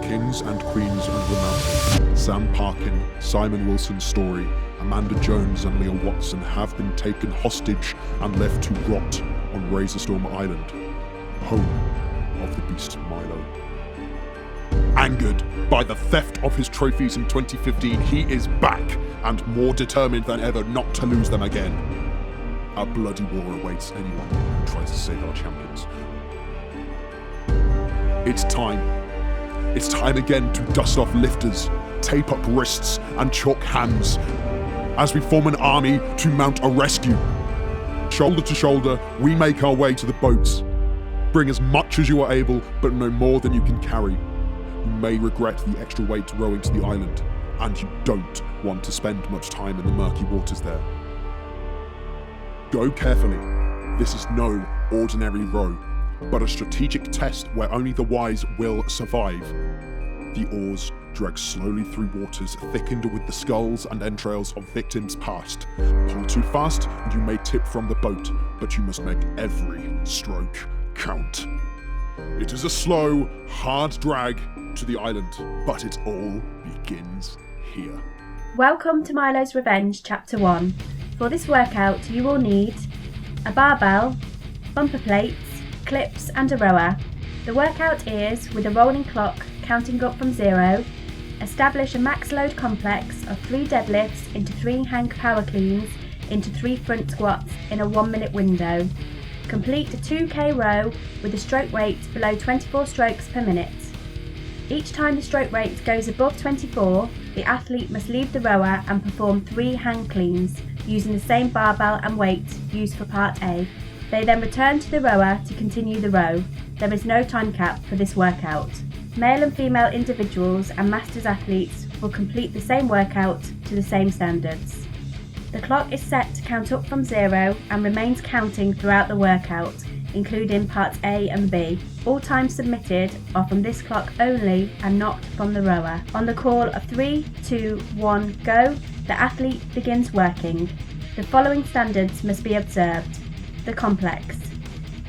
kings and queens of the mountain. Sam Parkin, Simon Wilson Story, Amanda Jones and Leah Watson have been taken hostage and left to rot on Razorstorm Island, home of the beast Milo. Angered by the theft of his trophies in 2015, he is back and more determined than ever not to lose them again. A bloody war awaits anyone who tries to save our champions. It's time. It's time again to dust off lifters, tape up wrists and chalk hands as we form an army to mount a rescue. Shoulder to shoulder, we make our way to the boats. Bring as much as you are able, but no more than you can carry. You may regret the extra weight rowing to the island, and you don't want to spend much time in the murky waters there. Go carefully. This is no ordinary row, but a strategic test where only the wise will survive. The oars drag slowly through waters thickened with the skulls and entrails of victims past. Pull too fast and you may tip from the boat, but you must make every stroke count. It is a slow, hard drag to the island, but it all begins here. Welcome to Milo's Revenge Chapter 1. For this workout you will need a barbell, bumper plates, clips and a rower. The workout is with a rolling clock counting up from 0. Establish a max load complex of 3 deadlifts into 3 hang power cleans into 3 front squats in a 1 minute window. Complete a 2k row with a stroke rate below 24 strokes per minute. Each time the stroke rate goes above 24, the athlete must leave the rower and perform 3 hang cleans using the same barbell and weight used for part A. They then return to the rower to continue the row. There is no time cap for this workout. Male and female individuals and masters athletes will complete the same workout to the same standards. The clock is set to count up from 0 and remains counting throughout the workout, including parts A and B. All times submitted are from this clock only and not from the rower. On the call of 3, 2, 1, go, the athlete begins working. The following standards must be observed. The complex.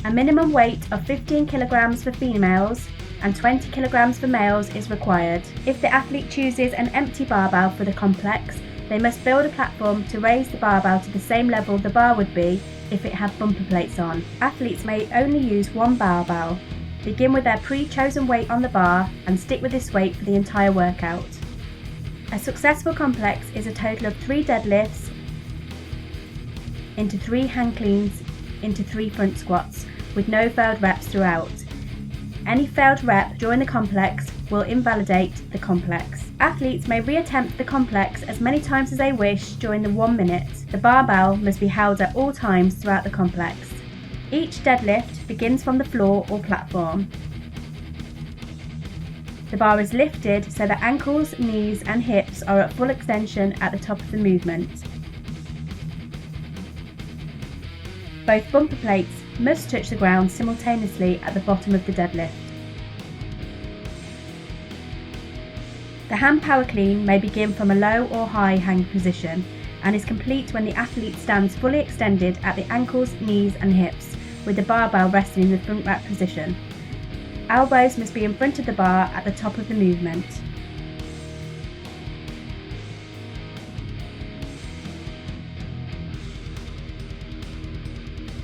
A minimum weight of 15 kilograms for females and 20 kilograms for males is required. If the athlete chooses an empty barbell for the complex, they must build a platform to raise the barbell to the same level the bar would be if it had bumper plates on. Athletes may only use one barbell. Begin with their pre-chosen weight on the bar and stick with this weight for the entire workout. A successful complex is a total of 3 deadlifts into 3 hang cleans into 3 front squats with no failed reps throughout. Any failed rep during the complex will invalidate the complex. Athletes may reattempt the complex as many times as they wish during the 1 minute. The barbell must be held at all times throughout the complex. Each deadlift begins from the floor or platform. The bar is lifted so that ankles, knees and hips are at full extension at the top of the movement. Both bumper plates must touch the ground simultaneously at the bottom of the deadlift. The hand power clean may begin from a low or high hang position and is complete when the athlete stands fully extended at the ankles, knees and hips with the barbell resting in the front rack position. Elbows must be in front of the bar at the top of the movement.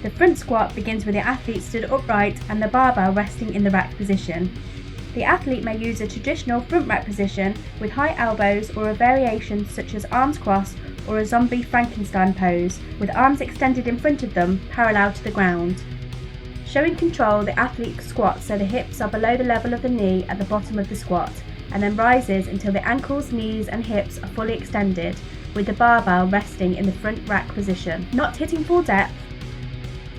The front squat begins with the athlete stood upright and the barbell resting in the rack position. The athlete may use a traditional front rack position with high elbows or a variation such as arms crossed or a zombie Frankenstein pose with arms extended in front of them parallel to the ground. Showing control, the athlete squats so the hips are below the level of the knee at the bottom of the squat and then rises until the ankles, knees and hips are fully extended with the barbell resting in the front rack position. Not hitting full depth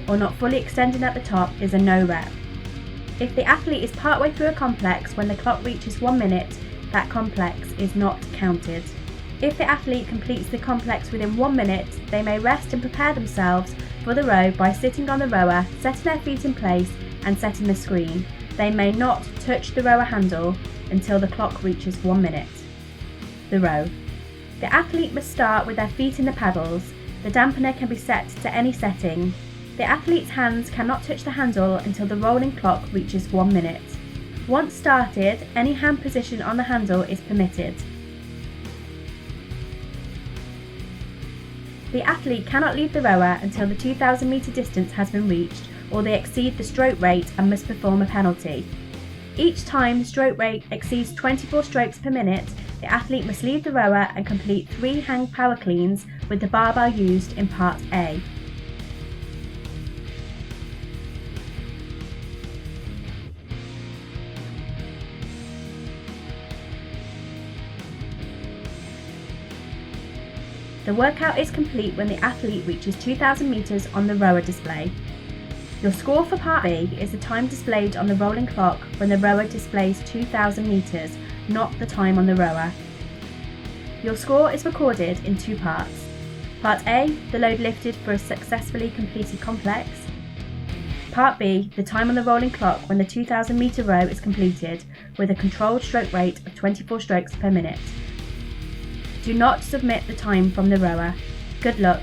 or not fully extending at the top is a no rep. If the athlete is partway through a complex when the clock reaches 1 minute, that complex is not counted. If the athlete completes the complex within 1 minute, they may rest and prepare themselves for the row by sitting on the rower, setting their feet in place and setting the screen. They may not touch the rower handle until the clock reaches 1 minute. The row. The athlete must start with their feet in the paddles. The dampener can be set to any setting. The athlete's hands cannot touch the handle until the rolling clock reaches 1 minute. Once started, any hand position on the handle is permitted. The athlete cannot leave the rower until the 2,000 metre distance has been reached, or they exceed the stroke rate and must perform a penalty. Each time the stroke rate exceeds 24 strokes per minute, the athlete must leave the rower and complete 3 hang power cleans with the barbell used in Part A. The workout is complete when the athlete reaches 2,000 metres on the rower display. Your score for Part B is the time displayed on the rolling clock when the rower displays 2,000 metres, not the time on the rower. Your score is recorded in 2 parts. Part A, the load lifted for a successfully completed complex. Part B, the time on the rolling clock when the 2,000 metre row is completed with a controlled stroke rate of 24 strokes per minute. Do not submit the time from the rower. Good luck.